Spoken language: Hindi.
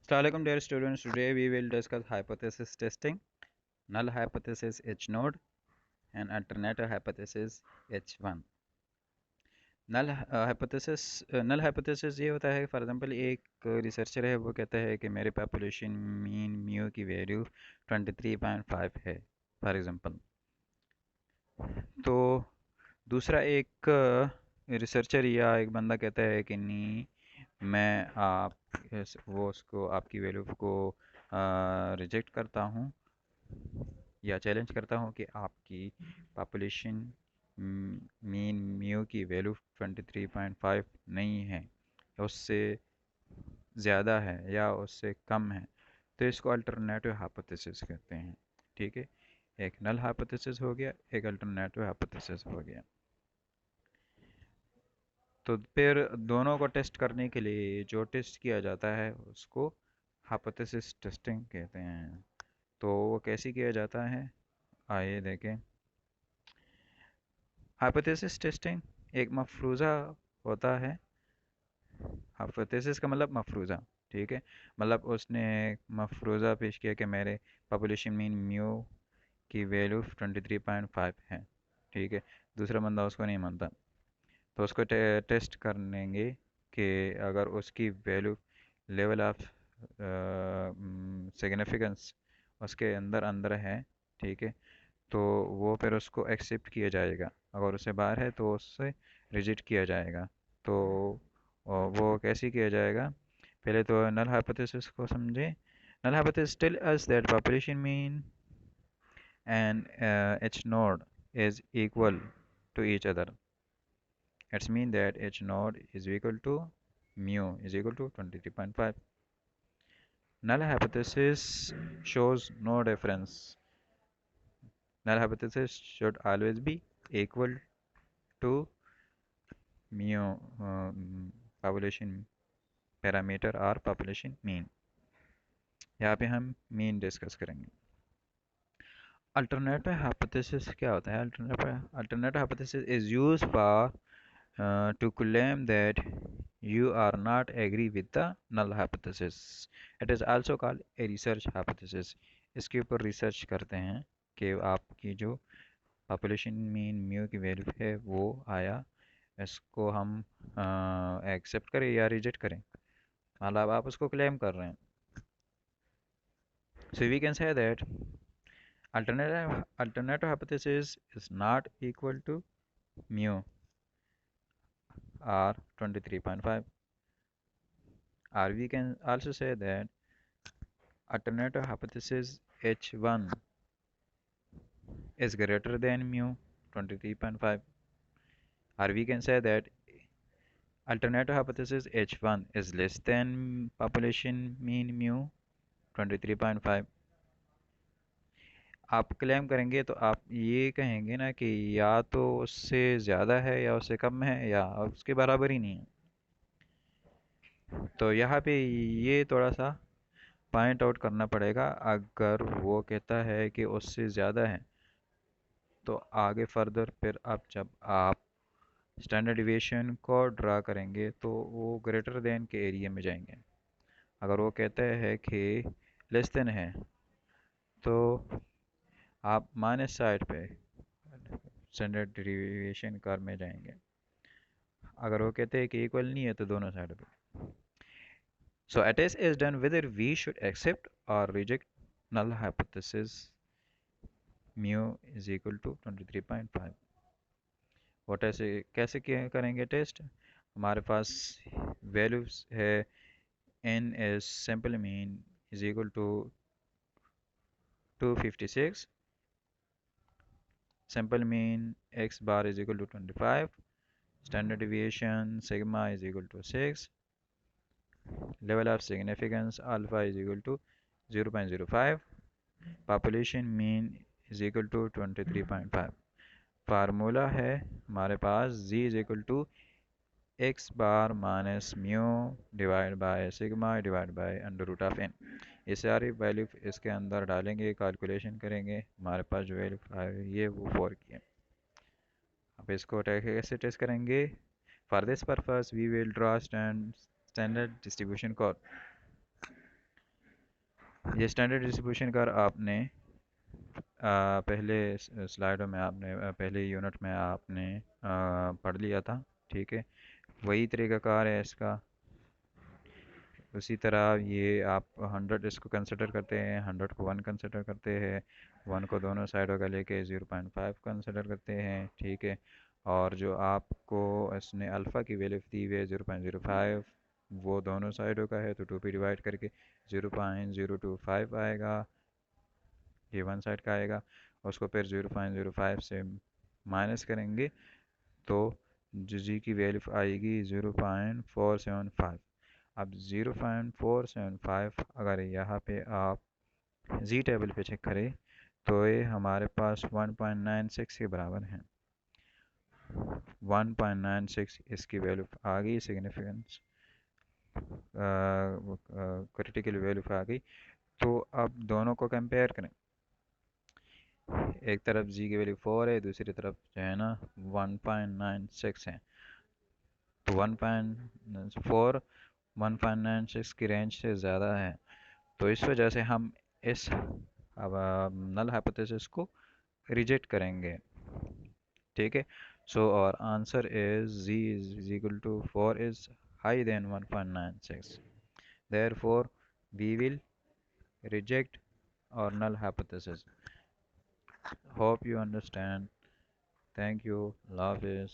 Assalamualaikum dear students, today we will discuss hypothesis testing, null hypothesis H node and alternative hypothesis H1. Null hypothesis ये होता है फॉर एग्जांपल एक रिसर्चर है वो कहता है कि मेरे पॉपुलेशन मीन म्यू की वैल्यू 23.5 है फॉर एग्जांपल। तो दूसरा एक रिसर्चर या एक बंदा कहता है कि नहीं, मैं वो उसको आपकी वैल्यू को रिजेक्ट करता हूँ या चैलेंज करता हूँ कि आपकी पॉपुलेशन मीन म्यू की वैल्यू 23.5 नहीं है, उससे ज़्यादा है या उससे कम है। तो इसको अल्टरनेटिव हाइपोथेसिस कहते हैं। ठीक है, एक नल हाइपोथेसिस हो गया, एक अल्टरनेटिव हाइपोथेसिस हो गया। तो फिर दोनों को टेस्ट करने के लिए जो टेस्ट किया जाता है उसको हाइपोथेसिस टेस्टिंग कहते हैं। तो वो कैसे किया जाता है, आइए देखें। हाइपोथेसिस टेस्टिंग एक मफरूज़ा होता है। हाइपोथेसिस का मतलब मफरूज़ा, ठीक है। मतलब उसने एक मफरूज़ा पेश किया कि मेरे पॉपुलेशन मीन म्यू की वैल्यू 23.5 है, ठीक है। दूसरा बंदा उसको नहीं मानता, तो उसको टेस्ट करेंगे कि अगर उसकी वैल्यू लेवल ऑफ सिग्निफिकेंस उसके अंदर अंदर है, ठीक है, तो वो फिर उसको एक्सेप्ट किया जाएगा। अगर उससे बाहर है तो उससे रिजेक्ट किया जाएगा। तो वो कैसे किया जाएगा, पहले तो नल हाइपोथेसिस को समझें। Null hypothesis tell us that population mean and H naught is equal to each other. It's mean that h node is equal to mu is equal to 23.5. Null hypothesis shows no difference. Null hypothesis should always be equal to mu population parameter और population mean। यहाँ पे हम mean डिस्कस करेंगे। अल्टरनेटिव हाइपोथेसिस क्या होता है? Alternative hypothesis is used for to claim that you are not agree with the null hypothesis. It is also called a research hypothesis. इसके ऊपर रिसर्च करते हैं कि आपकी जो पॉपुलेशन मीन म्यू की वैल्यू है वो आया, इसको हम एक्सेप्ट करें या रिजेक्ट करें, मतलब आप उसको क्लेम कर रहे हैं। So we can say that alternative hypothesis is not equal to mu or 23.5, or we can also say that alternative hypothesis H1 is greater than mu 23.5, or we can say that alternative hypothesis H1 is less than population mean mu 23.5। आप क्लेम करेंगे तो आप ये कहेंगे ना कि या तो उससे ज़्यादा है या उससे कम है या उसके बराबर ही नहीं है। तो यहाँ पे ये थोड़ा सा पॉइंट आउट करना पड़ेगा। अगर वो कहता है कि उससे ज़्यादा है तो आगे फर्दर फिर आप जब आप स्टैंडर्ड डिविएशन को ड्रा करेंगे तो वो ग्रेटर देन के एरिया में जाएंगे। अगर वो कहता है कि लेस देन है तो आप माइनस साइड पे स्टैंडर्ड डिविएशन कर में जाएंगे। अगर वो कहते हैं कि इक्वल नहीं है तो दोनों साइड पे। सो a test is done whether we should accept or reject null hypothesis mu is equal to 23.5। वो ऐसे कैसे करेंगे टेस्ट? हमारे पास वैल्यूज है n is simple mean is equal to 256, simple mean x bar is equal to 25, standard deviation sigma is equal to 6, level of significance alpha is equal to 0.05, population mean is equal to 23.5। Formula है हमारे पास z is equal to x bar minus mu divide by sigma divide by under root of n। ये सारी वैल्यू इसके अंदर डालेंगे, कैलकुलेशन करेंगे, हमारे पास जो वैल्यू ये वो 4 की है। अब इसको कैसे टेस्ट करेंगे? For this purpose we will draw standard distribution curve. ये स्टैंडर्ड डिस्ट्रीब्यूशन का आपने पहले स्लाइडों में आपने पहले यूनिट में आपने पढ़ लिया था। ठीक है, वही तरीक़ाकार है इसका। उसी तरह ये आप 100 इसको कंसिडर करते हैं, 100 को 1 कंसिडर करते हैं, 1 को दोनों साइडों का लेके 0.5 कंसिडर करते हैं। ठीक है, और जो आपको इसने अल्फ़ा की वैल्यू दी हुई है 0.05, वो दोनों साइडों का है तो 2 पे डिवाइड करके 0.025 आएगा, ये वन साइड का आएगा। उसको फिर 0.05 से माइनस करेंगे तो जी की वैल्यू आएगी 0.475। अब 0.475 अगर यहाँ पे आप जी टेबल पे चेक करें तो ये हमारे पास 1.96 के बराबर है। 1.96 इसकी वैल्यू आ गई, सिग्निफिकेंस क्रिटिकल वैल्यू आ गई। तो अब दोनों को कंपेयर करें, एक तरफ जी की वैल्यू 4 है, दूसरी तरफ जो है ना 1.96 है। तो 1.4 1.96 की रेंज से ज़्यादा है, तो इस वजह से हम इस अब नल हाइपोथेसिस को रिजेक्ट करेंगे। ठीक है, सो और answer is z is equal to 4 is higher than 1.96, therefore we will reject our null hypothesis. Hope you understand. Thank you. Love is